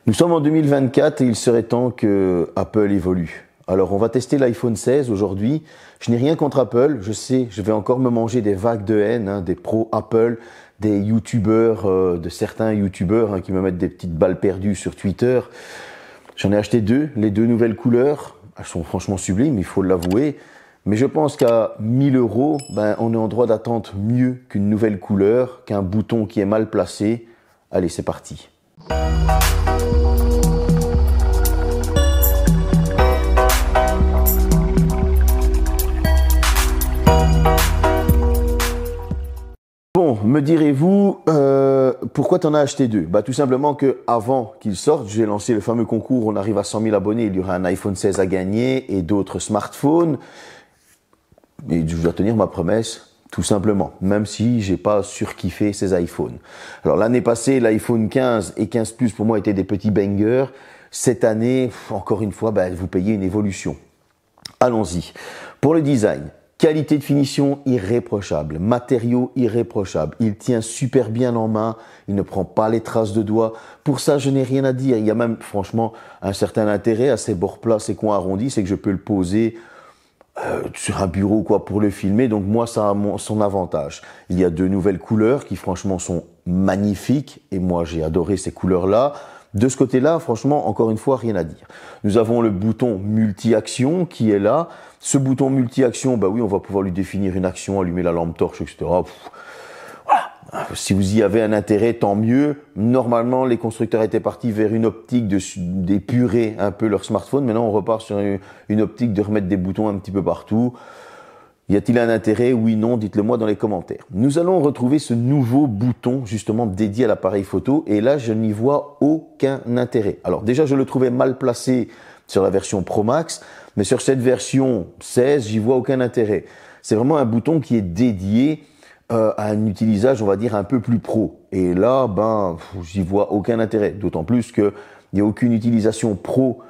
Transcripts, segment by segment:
Nous sommes en 2024 et il serait temps que Apple évolue. Alors on va tester l'iPhone 16 aujourd'hui. Je n'ai rien contre Apple, je sais, je vais encore me manger des vagues de haine, des pros Apple, des youtubeurs, de certains youtubeurs qui me mettent des petites balles perdues sur Twitter. J'en ai acheté deux, les deux nouvelles couleurs. Elles sont franchement sublimes, il faut l'avouer. Mais je pense qu'à 1000 €, on est en droit d'attendre mieux qu'une nouvelle couleur, qu'un bouton qui est mal placé. Allez, c'est parti. Bon, me direz-vous, pourquoi t'en as acheté deux? Tout simplement que avant qu'ils sortent, j'ai lancé le fameux concours, on arrive à 100 000 abonnés, il y aura un iPhone 16 à gagner et d'autres smartphones. Et je dois tenir ma promesse, tout simplement, même si j'ai pas surkiffé ces iPhones. Alors l'année passée, l'iPhone 15 et 15 Plus pour moi étaient des petits bangers. Cette année, encore une fois, vous payez une évolution. Allons-y. Pour le design, qualité de finition irréprochable, matériaux irréprochables. Il tient super bien en main, il ne prend pas les traces de doigts. Pour ça, je n'ai rien à dire. Il y a même franchement un certain intérêt à ces bords plats, ces coins arrondis, c'est que je peux le poser sur un bureau pour le filmer. Donc moi, ça a son avantage. Il y a deux nouvelles couleurs qui franchement sont magnifiques et moi j'ai adoré ces couleurs-là. De ce côté-là, franchement, encore une fois, rien à dire. Nous avons le bouton multi-action qui est là. Ce bouton multi-action, oui, on va pouvoir lui définir une action, allumer la lampe torche, etc. Voilà. Si vous y avez un intérêt, tant mieux. Normalement, les constructeurs étaient partis vers une optique d'épurer un peu leur smartphone. Maintenant, on repart sur une optique de remettre des boutons un petit peu partout. Y a-t-il un intérêt? Oui, non, dites-le moi dans les commentaires. Nous allons retrouver ce nouveau bouton justement dédié à l'appareil photo et là, je n'y vois aucun intérêt. Alors déjà, je le trouvais mal placé sur la version Pro Max, mais sur cette version 16, j'y vois aucun intérêt. C'est vraiment un bouton qui est dédié à un utilisage, on va dire, un peu plus pro. Et là, j'y vois aucun intérêt. D'autant plus qu'il n'y a aucune utilisation pro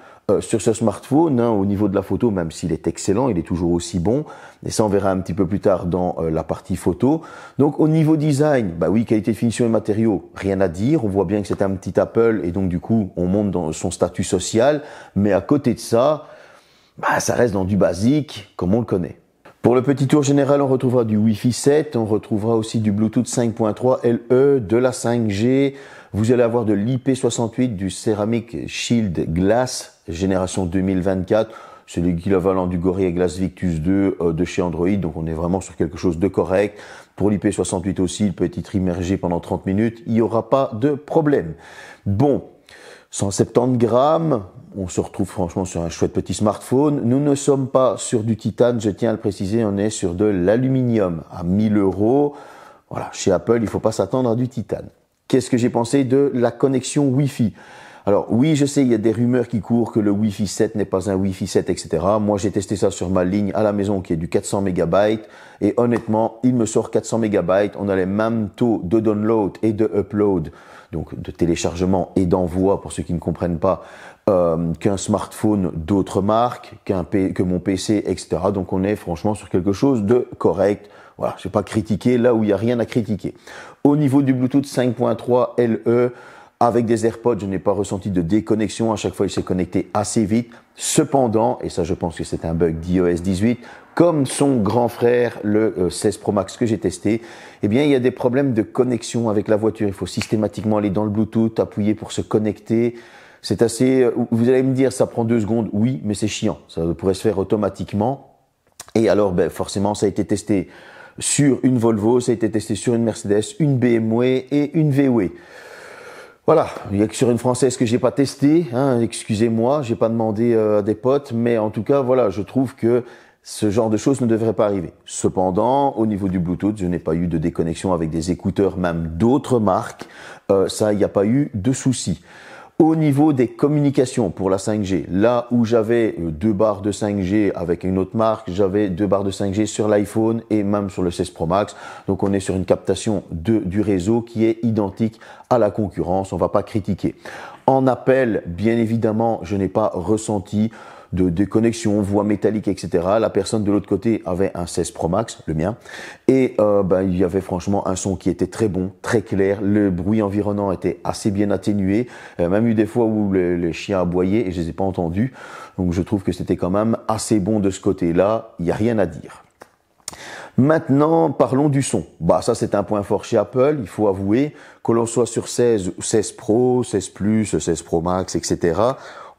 sur ce smartphone, au niveau de la photo, même s'il est excellent, il est toujours aussi bon. Et ça, on verra un petit peu plus tard dans la partie photo. Donc, au niveau design, oui, qualité de finition et matériaux, rien à dire. On voit bien que c'est un petit Apple et donc, du coup, on monte dans son statut social. Mais à côté de ça, ça reste dans du basique, comme on le connaît. Pour le petit tour général, on retrouvera du Wi-Fi 7, on retrouvera aussi du Bluetooth 5.3 LE, de la 5G. Vous allez avoir de l'IP68, du Ceramic Shield Glass, génération 2024. C'est l'équivalent du Gorilla Glass Victus 2 de chez Android, donc on est vraiment sur quelque chose de correct. Pour l'IP68 aussi, il peut être immergé pendant 30 minutes, il n'y aura pas de problème. Bon, 170 grammes, on se retrouve franchement sur un chouette petit smartphone. Nous ne sommes pas sur du titane, je tiens à le préciser, on est sur de l'aluminium à 1000 €. Voilà, chez Apple, il ne faut pas s'attendre à du titane. Qu'est-ce que j'ai pensé de la connexion Wi-Fi? Alors oui, je sais, il y a des rumeurs qui courent que le Wi-Fi 7 n'est pas un Wi-Fi 7, etc. Moi, j'ai testé ça sur ma ligne à la maison qui est du 400 MB. Et honnêtement, il me sort 400 MB. On a les mêmes taux de download et de upload, donc de téléchargement et d'envoi pour ceux qui ne comprennent pas, qu'un smartphone d'autres marques, que mon PC, etc. Donc on est franchement sur quelque chose de correct. Voilà, je vais pas critiquer là où il y a rien à critiquer. Au niveau du Bluetooth 5.3 LE, avec des AirPods, je n'ai pas ressenti de déconnexion. À chaque fois, il s'est connecté assez vite. Cependant, et ça, je pense que c'est un bug d'iOS 18, comme son grand frère, le 16 Pro Max que j'ai testé, il y a des problèmes de connexion avec la voiture. Il faut systématiquement aller dans le Bluetooth, appuyer pour se connecter. C'est assez, vous allez me dire, ça prend 2 secondes. Oui, mais c'est chiant. Ça pourrait se faire automatiquement. Et alors, forcément, ça a été testé sur une Volvo, ça a été testé sur une Mercedes, une BMW et une VW. Voilà, il y a que sur une française que j'ai pas testé, excusez-moi, j'ai pas demandé à des potes, mais en tout cas, voilà, je trouve que ce genre de choses ne devrait pas arriver. Cependant, au niveau du Bluetooth, je n'ai pas eu de déconnexion avec des écouteurs, même d'autres marques. Ça, il n'y a pas eu de souci. Au niveau des communications pour la 5G, là où j'avais 2 barres de 5G avec une autre marque, j'avais 2 barres de 5G sur l'iPhone et même sur le 16 Pro Max. Donc on est sur une captation du réseau qui est identique à la concurrence, on va pas critiquer. En appel, bien évidemment, je n'ai pas ressenti de connexion, voix métallique, etc. La personne de l'autre côté avait un 16 Pro Max, le mien, et il y avait franchement un son qui était très bon, très clair. Le bruit environnant était assez bien atténué. Il y a même eu des fois où les chiens aboyaient et je les ai pas entendus. Donc je trouve que c'était quand même assez bon de ce côté-là. Il n'y a rien à dire. Maintenant, parlons du son. Ça c'est un point fort chez Apple, il faut avouer, que l'on soit sur 16, 16 Pro, 16 Plus, 16 Pro Max, etc.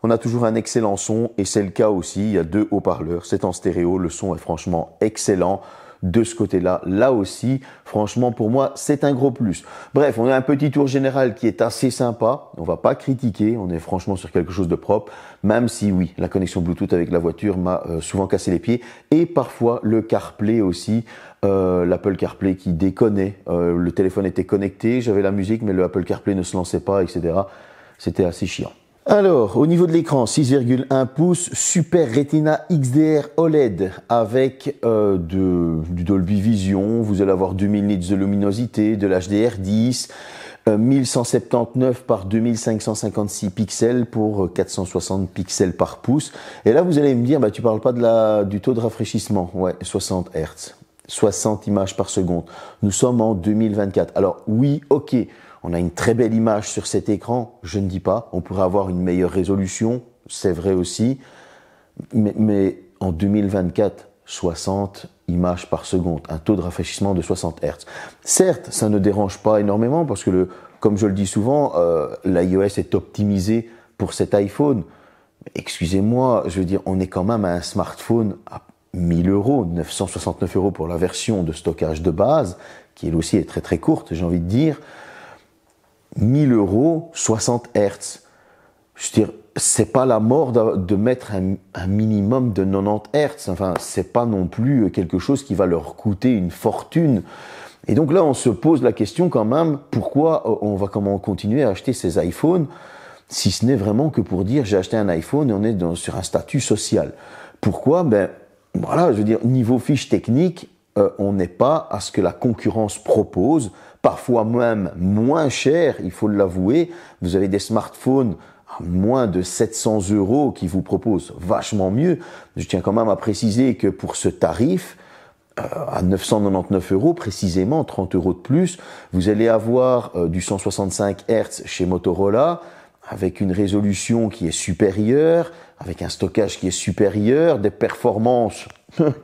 On a toujours un excellent son et c'est le cas aussi, il y a 2 haut-parleurs, c'est en stéréo, le son est franchement excellent. De ce côté-là, là aussi, franchement, pour moi, c'est un gros plus. Bref, on a un petit tour général qui est assez sympa. On va pas critiquer. On est franchement sur quelque chose de propre. Même si, oui, la connexion Bluetooth avec la voiture m'a souvent cassé les pieds. Et parfois, le CarPlay aussi. L'Apple CarPlay qui déconnait. Le téléphone était connecté. J'avais la musique, mais le Apple CarPlay ne se lançait pas, etc. C'était assez chiant. Alors, au niveau de l'écran, 6,1 pouces, Super Retina XDR OLED avec du Dolby Vision. Vous allez avoir 2000 nits de luminosité, de l'HDR10, 1179 par 2556 pixels pour 460 pixels par pouce. Et là, vous allez me dire, tu parles pas du taux de rafraîchissement. Ouais, 60 Hz, 60 images par seconde. Nous sommes en 2024. Alors oui, ok. On a une très belle image sur cet écran, je ne dis pas. On pourrait avoir une meilleure résolution, c'est vrai aussi. Mais en 2024, 60 images par seconde, un taux de rafraîchissement de 60 Hz. Certes, ça ne dérange pas énormément parce que, comme je le dis souvent, l'iOS est optimisé pour cet iPhone. Excusez-moi, je veux dire, on est quand même à un smartphone à 1000 €, 969 € pour la version de stockage de base, qui elle aussi est très très courte, j'ai envie de dire. 1000 €, 60 Hz. Je veux dire, c'est pas la mort de mettre un minimum de 90 Hz. Enfin, c'est pas non plus quelque chose qui va leur coûter une fortune. Et donc là, on se pose la question quand même, pourquoi on va continuer à acheter ces iPhones, si ce n'est vraiment que pour dire j'ai acheté un iPhone et on est sur un statut social. Pourquoi? Voilà, je veux dire, niveau fiche technique, on n'est pas à ce que la concurrence propose, parfois même moins cher, il faut l'avouer. Vous avez des smartphones à moins de 700 € qui vous proposent vachement mieux. Je tiens quand même à préciser que pour ce tarif, à 999 € précisément, 30 € de plus, vous allez avoir du 165 Hz chez Motorola, avec une résolution qui est supérieure, avec un stockage qui est supérieur, des performances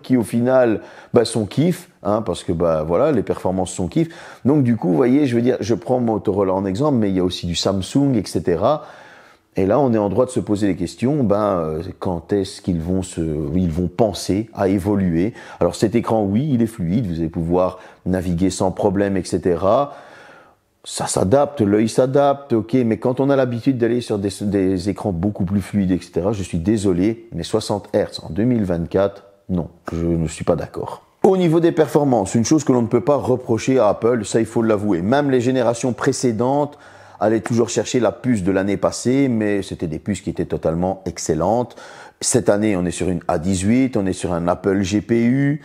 qui au final sont kiff, parce que voilà, les performances sont kiff. Donc du coup, vous voyez, je veux dire, je prends Motorola en exemple, mais il y a aussi du Samsung, etc. Et là, on est en droit de se poser les questions, quand est-ce qu'ils vont penser à évoluer. Alors cet écran, oui, il est fluide, vous allez pouvoir naviguer sans problème, etc. Ça s'adapte, l'œil s'adapte, ok, mais quand on a l'habitude d'aller sur des écrans beaucoup plus fluides, etc., je suis désolé, mais 60 Hz en 2024, non, je ne suis pas d'accord. Au niveau des performances, une chose que l'on ne peut pas reprocher à Apple, ça il faut l'avouer, même les générations précédentes allaient toujours chercher la puce de l'année passée, mais c'était des puces qui étaient totalement excellentes. Cette année, on est sur une A18, on est sur un Apple GPU.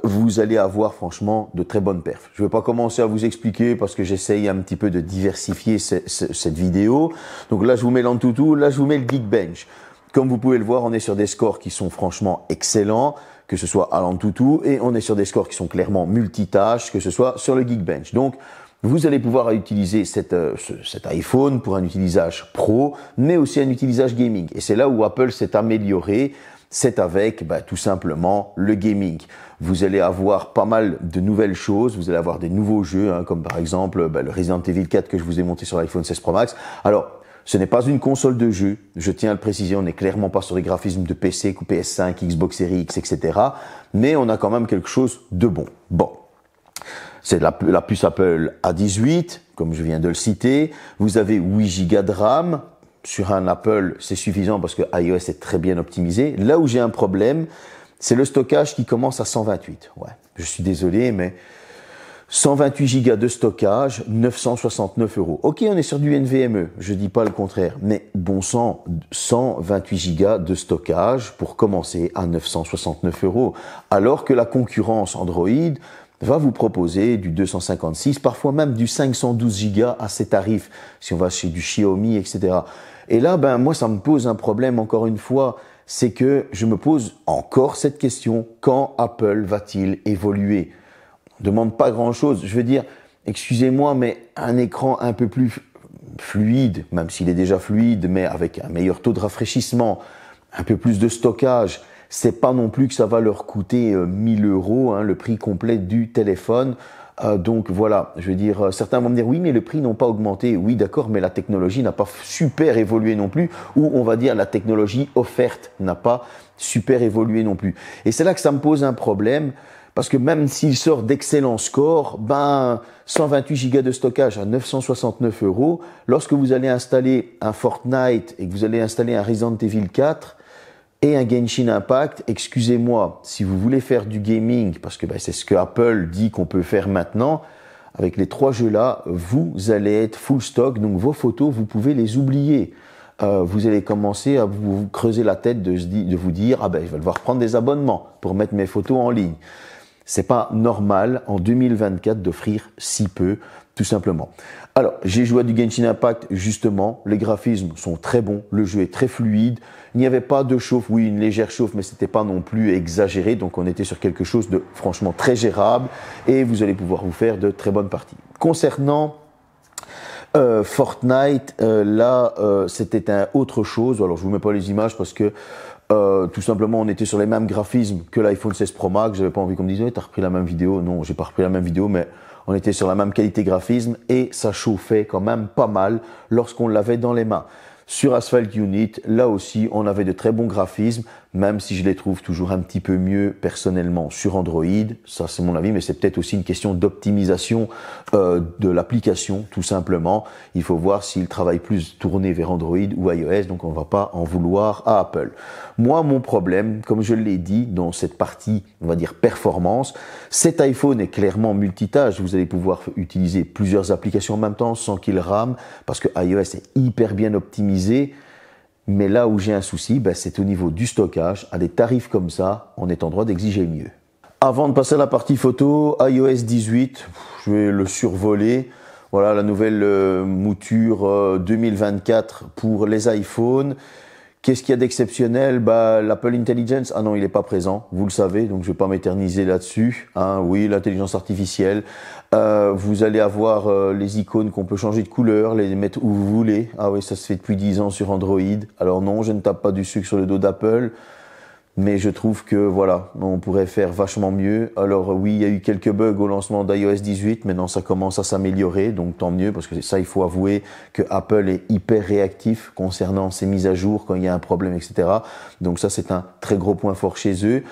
Vous allez avoir franchement de très bonnes perfs. Je ne vais pas commencer à vous expliquer parce que j'essaye un petit peu de diversifier cette vidéo. Donc là, je vous mets l'Antutu, là, je vous mets le Geekbench. Comme vous pouvez le voir, on est sur des scores qui sont franchement excellents, que ce soit à l'Antutu, et on est sur des scores qui sont clairement multitâches, que ce soit sur le Geekbench. Donc, vous allez pouvoir utiliser cet iPhone pour un utilisage pro, mais aussi un utilisage gaming. Et c'est là où Apple s'est amélioré, c'est avec tout simplement le gaming. Vous allez avoir pas mal de nouvelles choses, vous allez avoir des nouveaux jeux, comme par exemple le Resident Evil 4 que je vous ai monté sur l'iPhone 16 Pro Max. Alors, ce n'est pas une console de jeu, je tiens à le préciser, on n'est clairement pas sur les graphismes de PC, PS5, Xbox Series X, etc. Mais on a quand même quelque chose de bon. Bon. C'est la puce Apple A18, comme je viens de le citer. Vous avez 8 Go de RAM. Sur un Apple, c'est suffisant parce que iOS est très bien optimisé. Là où j'ai un problème, c'est le stockage qui commence à 128. Ouais, je suis désolé, mais 128 Go de stockage, 969 €. Ok, on est sur du NVMe, je dis pas le contraire, mais bon sang, 128 Go de stockage pour commencer à 969 €. Alors que la concurrence Android va vous proposer du 256, parfois même du 512 Go à ces tarifs, si on va chez du Xiaomi, etc. Et là, moi, ça me pose un problème, encore une fois. c'est que je me pose encore cette question, quand Apple va-t-il évoluer? On ne demande pas grand-chose. Je veux dire, excusez-moi, mais un écran un peu plus fluide, même s'il est déjà fluide, mais avec un meilleur taux de rafraîchissement, un peu plus de stockage, c'est pas non plus que ça va leur coûter 1000 €, le prix complet du téléphone. Donc voilà, je veux dire, certains vont me dire oui, mais les prix n'ont pas augmenté. Oui, d'accord, mais la technologie n'a pas super évolué non plus, ou on va dire la technologie offerte n'a pas super évolué non plus. Et c'est là que ça me pose un problème, parce que même s'il sort d'excellents scores, 128 Go de stockage à 969 €, lorsque vous allez installer un Fortnite et que vous allez installer un Resident Evil 4, et un Genshin Impact, excusez-moi, si vous voulez faire du gaming, parce que c'est ce que Apple dit qu'on peut faire maintenant, avec les 3 jeux-là, vous allez être full stock, donc vos photos, vous pouvez les oublier. Vous allez commencer à vous creuser la tête de vous dire, je vais devoir prendre des abonnements pour mettre mes photos en ligne. C'est pas normal en 2024 d'offrir si peu, tout simplement. Alors, j'ai joué à du Genshin Impact, justement, les graphismes sont très bons, le jeu est très fluide, il n'y avait pas de chauffe, oui, une légère chauffe, mais c'était pas non plus exagéré, donc on était sur quelque chose de franchement très gérable, et vous allez pouvoir vous faire de très bonnes parties. Concernant Fortnite, c'était autre chose, alors je vous mets pas les images parce que tout simplement, on était sur les mêmes graphismes que l'iPhone 16 Pro Max. J'avais pas envie qu'on me dise, t'as repris la même vidéo. Non, j'ai pas repris la même vidéo, mais on était sur la même qualité graphisme et ça chauffait quand même pas mal lorsqu'on l'avait dans les mains. Sur Asphalt Unit, là aussi, on avait de très bons graphismes, même si je les trouve toujours un petit peu mieux personnellement sur Android. Ça, c'est mon avis, mais c'est peut-être aussi une question d'optimisation de l'application, tout simplement. Il faut voir s'il travaille plus tourné vers Android ou iOS, donc on ne va pas en vouloir à Apple. Moi, mon problème, comme je l'ai dit dans cette partie, on va dire performance, cet iPhone est clairement multitâche. Vous allez pouvoir utiliser plusieurs applications en même temps sans qu'il rame, parce que iOS est hyper bien optimisé. Mais là où j'ai un souci, c'est au niveau du stockage. À des tarifs comme ça, on est en droit d'exiger mieux. Avant de passer à la partie photo, iOS 18, je vais le survoler. Voilà la nouvelle mouture 2024 pour les iPhones. Qu'est-ce qu'il y a d'exceptionnel? L'Apple Intelligence, ah non, il n'est pas présent, vous le savez, donc je ne vais pas m'éterniser là-dessus. Oui, l'intelligence artificielle. Vous allez avoir les icônes qu'on peut changer de couleur, les mettre où vous voulez. Ah oui, ça se fait depuis 10 ans sur Android. Alors non, je ne tape pas du sucre sur le dos d'Apple, mais je trouve que voilà, on pourrait faire vachement mieux. Alors oui, il y a eu quelques bugs au lancement d'iOS 18, maintenant ça commence à s'améliorer, donc tant mieux, parce que ça, il faut avouer que Apple est hyper réactif concernant ses mises à jour quand il y a un problème, etc. Donc ça, c'est un très gros point fort chez eux.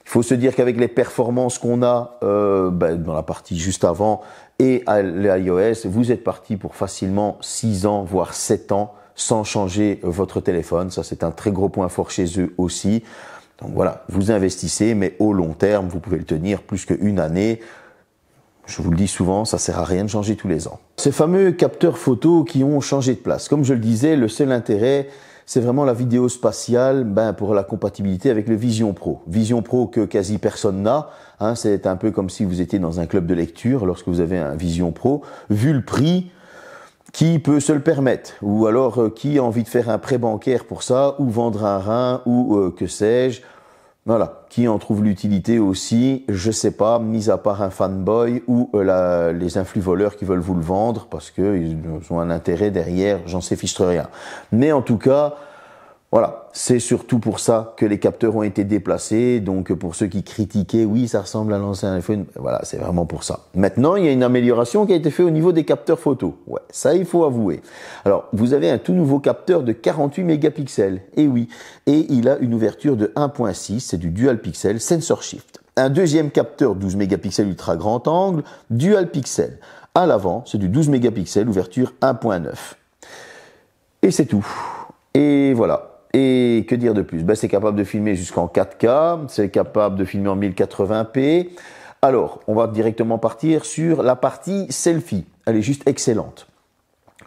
Il faut se dire qu'avec les performances qu'on a dans la partie juste avant et l'iOS, vous êtes parti pour facilement 6 ans, voire 7 ans, sans changer votre téléphone. Ça, c'est un très gros point fort chez eux aussi. Donc voilà, vous investissez, mais au long terme, vous pouvez le tenir plus qu'une année. Je vous le dis souvent, ça sert à rien de changer tous les ans. Ces fameux capteurs photo qui ont changé de place. Comme je le disais, le seul intérêt, c'est vraiment la vidéo spatiale pour la compatibilité avec le Vision Pro. Vision Pro que quasi personne n'a. C'est un peu comme si vous étiez dans un club de lecture lorsque vous avez un Vision Pro. Vu le prix, qui peut se le permettre? Ou alors qui a envie de faire un prêt bancaire pour ça, ou vendre un rein, ou que sais-je? Voilà, qui en trouve l'utilité aussi, je sais pas, mis à part un fanboy ou les influx voleurs qui veulent vous le vendre parce qu'ils ont un intérêt derrière, j'en sais fichtre rien. Mais en tout cas, voilà, c'est surtout pour ça que les capteurs ont été déplacés. Donc pour ceux qui critiquaient, oui, ça ressemble à l'ancien iPhone, voilà, c'est vraiment pour ça. Maintenant, il y a une amélioration qui a été faite au niveau des capteurs photo. Ouais, ça, il faut avouer. Alors, vous avez un tout nouveau capteur de 48 mégapixels. Et oui, et il a une ouverture de 1.6, c'est du Dual Pixel Sensor Shift. Un deuxième capteur 12 mégapixels ultra grand angle, Dual Pixel. À l'avant, c'est du 12 mégapixels, ouverture 1.9. Et c'est tout. Et voilà. Et que dire de plus? C'est capable de filmer jusqu'en 4K, c'est capable de filmer en 1080p. Alors, on va directement partir sur la partie selfie. Elle est juste excellente.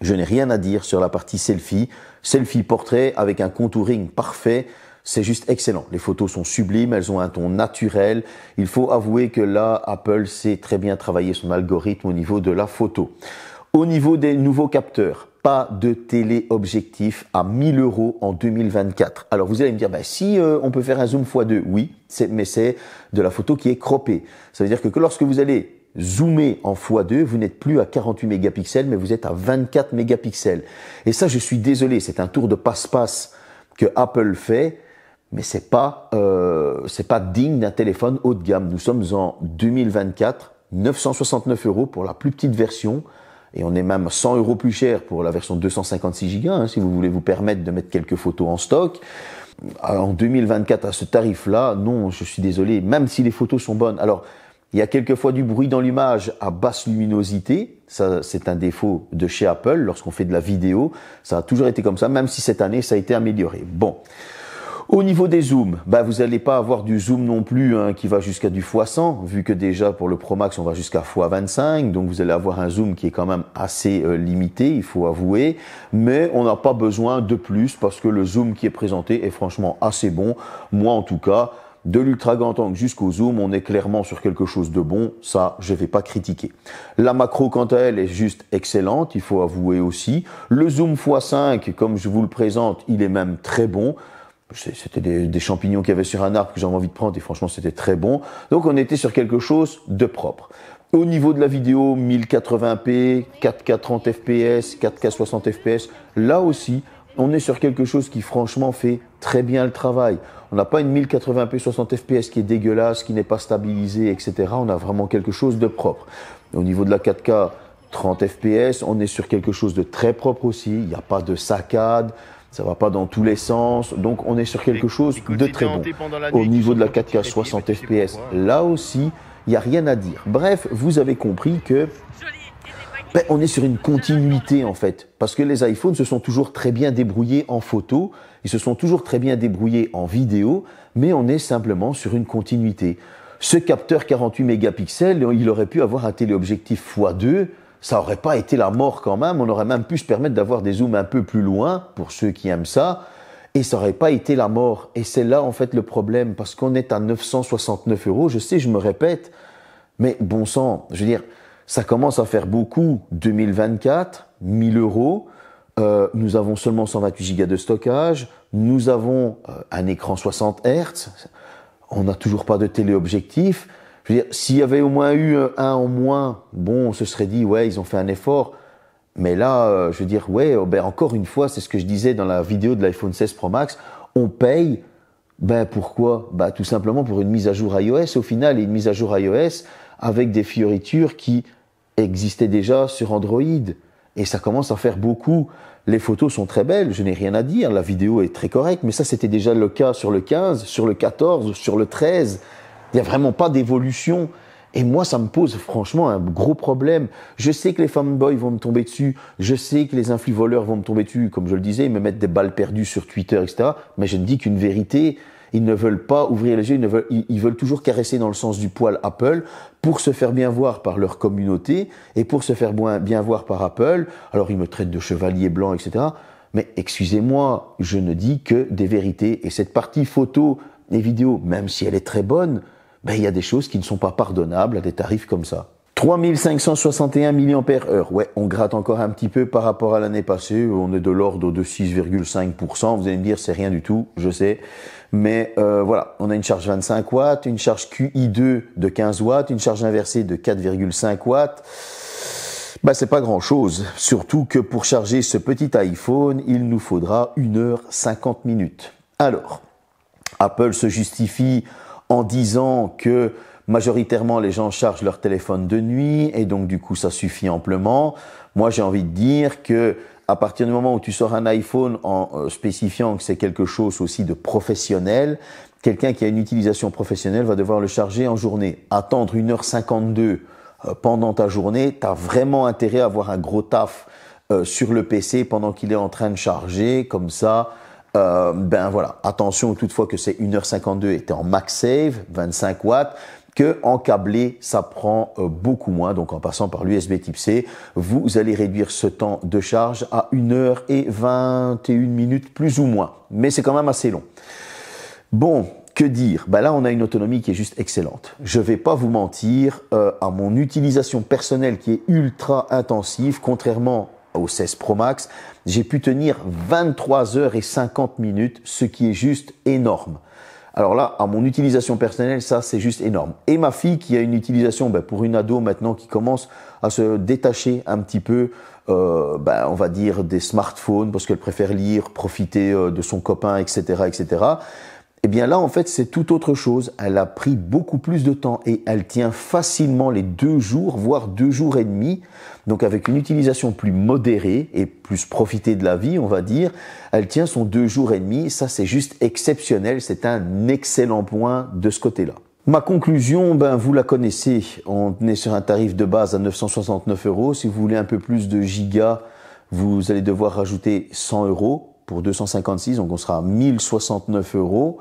Je n'ai rien à dire sur la partie selfie. Selfie portrait avec un contouring parfait. C'est juste excellent. Les photos sont sublimes, elles ont un ton naturel. Il faut avouer que là, Apple sait très bien travailler son algorithme au niveau de la photo. Au niveau des nouveaux capteurs, pas de téléobjectif à 1000 € en 2024. Alors vous allez me dire, si on peut faire un zoom x2, oui, mais c'est de la photo qui est croppée. Ça veut dire que lorsque vous allez zoomer en x2, vous n'êtes plus à 48 mégapixels, mais vous êtes à 24 mégapixels. Et ça, je suis désolé, c'est un tour de passe-passe que Apple fait, mais c'est pas digne d'un téléphone haut de gamme. Nous sommes en 2024, 969 € pour la plus petite version. Et on est même 100 € plus cher pour la version 256 Go, si vous voulez vous permettre de mettre quelques photos en stock. En 2024, à ce tarif-là, non, je suis désolé, même si les photos sont bonnes. Alors, il y a quelquefois du bruit dans l'image à basse luminosité. Ça, c'est un défaut de chez Apple lorsqu'on fait de la vidéo. Ça a toujours été comme ça, même si cette année, ça a été amélioré. Bon. Au niveau des zooms, vous n'allez pas avoir du zoom non plus qui va jusqu'à du x100, vu que déjà pour le Pro Max on va jusqu'à x25, donc vous allez avoir un zoom qui est quand même assez limité, il faut avouer, mais on n'a pas besoin de plus parce que le zoom qui est présenté est franchement assez bon. Moi en tout cas, de l'ultra grand angle jusqu'au zoom, on est clairement sur quelque chose de bon, ça je vais pas critiquer. La macro quant à elle est juste excellente, il faut avouer aussi. Le zoom x5, comme je vous le présente, il est même très bon. C'était des champignons qu'il y avait sur un arbre que j'avais envie de prendre et franchement c'était très bon. Donc on était sur quelque chose de propre. Au niveau de la vidéo, 1080p, 4K 30 fps, 4K 60 fps, là aussi on est sur quelque chose qui franchement fait très bien le travail. On n'a pas une 1080p 60 fps qui est dégueulasse, qui n'est pas stabilisée, etc. On a vraiment quelque chose de propre. Au niveau de la 4K 30 fps, on est sur quelque chose de très propre aussi. Il n'y a pas de saccade. Ça va pas dans tous les sens, donc on est sur quelque chose de très bon. Au niveau de la 4K 60 fps, là aussi, il n'y a rien à dire. Bref, vous avez compris que on est sur une continuité en fait, parce que les iPhones se sont toujours très bien débrouillés en photo, ils se sont toujours très bien débrouillés en vidéo, mais on est simplement sur une continuité. Ce capteur 48 mégapixels, il aurait pu avoir un téléobjectif x2, ça aurait pas été la mort quand même, on aurait même pu se permettre d'avoir des zooms un peu plus loin, pour ceux qui aiment ça, et ça aurait pas été la mort. Et c'est là en fait le problème, parce qu'on est à 969 €, je sais, je me répète, mais bon sang, je veux dire, ça commence à faire beaucoup. 2024, 1000 €, nous avons seulement 128 Go de stockage, nous avons un écran 60 Hz, on n'a toujours pas de téléobjectif. Je veux dire, s'il y avait au moins eu un en moins, bon, on se serait dit, ouais, ils ont fait un effort. Mais là, je veux dire, ouais, encore une fois, c'est ce que je disais dans la vidéo de l'iPhone 16 Pro Max, on paye, pourquoi? Tout simplement pour une mise à jour iOS. Au final, une mise à jour iOS avec des fioritures qui existaient déjà sur Android. Et ça commence à faire beaucoup. Les photos sont très belles, je n'ai rien à dire. La vidéo est très correcte, mais ça, c'était déjà le cas sur le 15, sur le 14, sur le 13. Il n'y a vraiment pas d'évolution. Et moi, ça me pose franchement un gros problème. Je sais que les fanboys vont me tomber dessus. Je sais que les influvoleurs vont me tomber dessus. Comme je le disais, ils me mettent des balles perdues sur Twitter, etc. Mais je ne dis qu'une vérité. Ils ne veulent pas ouvrir les yeux. Ils veulent toujours caresser dans le sens du poil Apple pour se faire bien voir par leur communauté et pour se faire bien voir par Apple. Alors, ils me traitent de chevalier blanc, etc. Mais excusez-moi, je ne dis que des vérités. Et cette partie photo et vidéo, même si elle est très bonne, il y a des choses qui ne sont pas pardonnables à des tarifs comme ça. 3561 mAh. Ouais, on gratte encore un petit peu par rapport à l'année passée. On est de l'ordre de 6,5%. Vous allez me dire, c'est rien du tout, je sais. Mais voilà, on a une charge 25 watts, une charge QI2 de 15 watts, une charge inversée de 4,5 watts. C'est pas grand chose. Surtout que pour charger ce petit iPhone, il nous faudra 1h50 minutes. Alors, Apple se justifie en disant que majoritairement les gens chargent leur téléphone de nuit et donc du coup ça suffit amplement. Moi j'ai envie de dire que à partir du moment où tu sors un iPhone en spécifiant que c'est quelque chose aussi de professionnel, quelqu'un qui a une utilisation professionnelle va devoir le charger en journée. Attendre 1h52 pendant ta journée, tu as vraiment intérêt à avoir un gros taf sur le PC pendant qu'il est en train de charger, comme ça. Voilà, attention toutefois que c'est 1h52 et t'es en MagSafe, 25 watts, que en câblé, ça prend beaucoup moins. Donc en passant par l'USB type C, vous allez réduire ce temps de charge à 1h21 minutes plus ou moins. Mais c'est quand même assez long. Bon, Que dire? Ben là, on a une autonomie qui est juste excellente. Je vais pas vous mentir, à mon utilisation personnelle qui est ultra intensive, contrairement au 16 Pro Max, j'ai pu tenir 23 heures et 50 minutes, ce qui est juste énorme. Alors là, à mon utilisation personnelle, ça c'est juste énorme. Et ma fille qui a une utilisation, pour une ado maintenant qui commence à se détacher un petit peu, on va dire des smartphones parce qu'elle préfère lire, profiter de son copain, etc., etc. Eh bien là, en fait, c'est tout autre chose. Elle a pris beaucoup plus de temps et elle tient facilement les 2 jours, voire 2 jours et demi. Donc avec une utilisation plus modérée et plus profiter de la vie, on va dire, elle tient son 2 jours et demi. Ça, c'est juste exceptionnel. C'est un excellent point de ce côté-là. Ma conclusion, vous la connaissez. On est sur un tarif de base à 969 €. Si vous voulez un peu plus de gigas, vous allez devoir rajouter 100 € pour 256, donc on sera à 1069 €.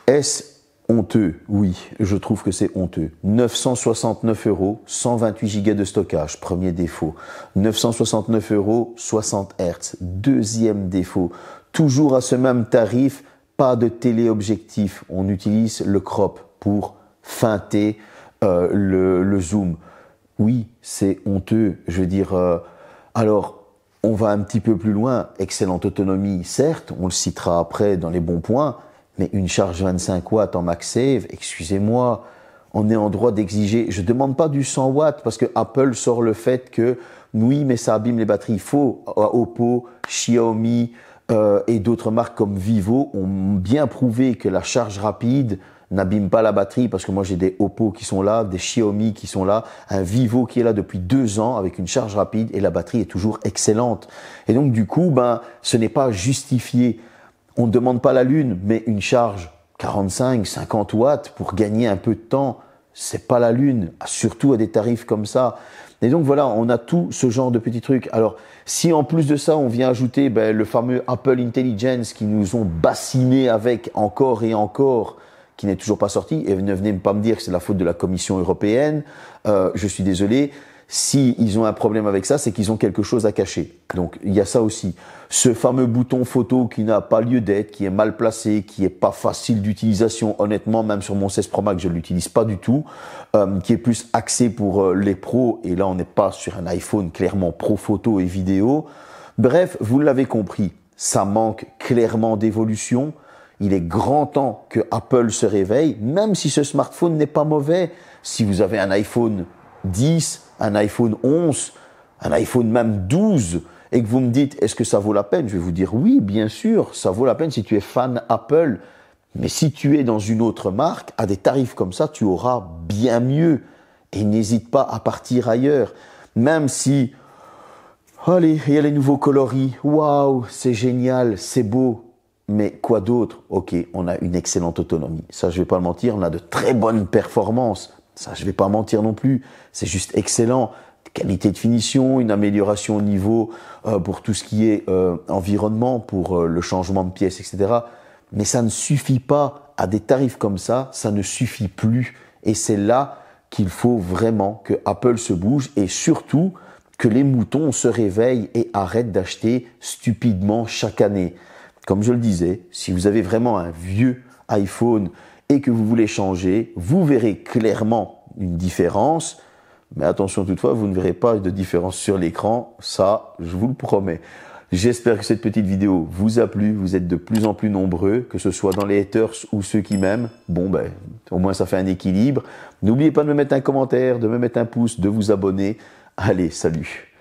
Est-ce honteux? Oui, je trouve que c'est honteux. 969 €, 128 gigas de stockage, premier défaut. 969 €, 60 Hz, deuxième défaut. Toujours à ce même tarif, pas de téléobjectif. On utilise le crop pour feinter le zoom. Oui, c'est honteux. Je veux dire, alors, on va un petit peu plus loin, excellente autonomie, certes, on le citera après dans les bons points, mais une charge 25 watts en MagSafe, excusez-moi, on est en droit d'exiger, je ne demande pas du 100 watts parce que Apple sort le fait que oui, mais ça abîme les batteries. Il faut, Oppo, Xiaomi et d'autres marques comme Vivo ont bien prouvé que la charge rapide n'abîme pas la batterie, parce que moi j'ai des Oppo qui sont là, des Xiaomi qui sont là, un Vivo qui est là depuis 2 ans avec une charge rapide et la batterie est toujours excellente. Et donc du coup, ce n'est pas justifié. On ne demande pas la lune, mais une charge 45, 50 watts pour gagner un peu de temps, c'est pas la lune, surtout à des tarifs comme ça. Et donc voilà, on a tout ce genre de petits trucs. Alors, si en plus de ça, on vient ajouter le fameux Apple Intelligence qui nous ont bassiné avec encore et encore, qui n'est toujours pas sorti, et ne venez pas me dire que c'est la faute de la Commission européenne, je suis désolé. Si ils ont un problème avec ça, c'est qu'ils ont quelque chose à cacher. Donc il y a ça aussi. Ce fameux bouton photo qui n'a pas lieu d'être, qui est mal placé, qui est pas facile d'utilisation. Honnêtement, même sur mon 16 Pro Max, je l'utilise pas du tout. Qui est plus axé pour les pros. Et là, on n'est pas sur un iPhone clairement pro photo et vidéo. Bref, vous l'avez compris, ça manque clairement d'évolution. Il est grand temps que Apple se réveille, même si ce smartphone n'est pas mauvais. Si vous avez un iPhone 10, un iPhone 11, un iPhone même 12, et que vous me dites, est-ce que ça vaut la peine? Je vais vous dire, oui, bien sûr, ça vaut la peine si tu es fan Apple. Mais si tu es dans une autre marque, à des tarifs comme ça, tu auras bien mieux. Et n'hésite pas à partir ailleurs. Même si, allez, il y a les nouveaux coloris. Waouh, c'est génial, c'est beau. Mais quoi d'autre? Ok, on a une excellente autonomie. Ça, je vais pas le mentir, on a de très bonnes performances. Ça, je vais pas mentir non plus. C'est juste excellent. Qualité de finition, une amélioration au niveau pour tout ce qui est environnement, pour le changement de pièces, etc. Mais ça ne suffit pas à des tarifs comme ça. Ça ne suffit plus. Et c'est là qu'il faut vraiment que Apple se bouge et surtout que les moutons se réveillent et arrêtent d'acheter stupidement chaque année. Comme je le disais, si vous avez vraiment un vieux iPhone et que vous voulez changer, vous verrez clairement une différence. Mais attention toutefois, vous ne verrez pas de différence sur l'écran. Ça, je vous le promets. J'espère que cette petite vidéo vous a plu. Vous êtes de plus en plus nombreux, que ce soit dans les haters ou ceux qui m'aiment. Bon, au moins ça fait un équilibre. N'oubliez pas de me mettre un commentaire, de me mettre un pouce, de vous abonner. Allez, salut!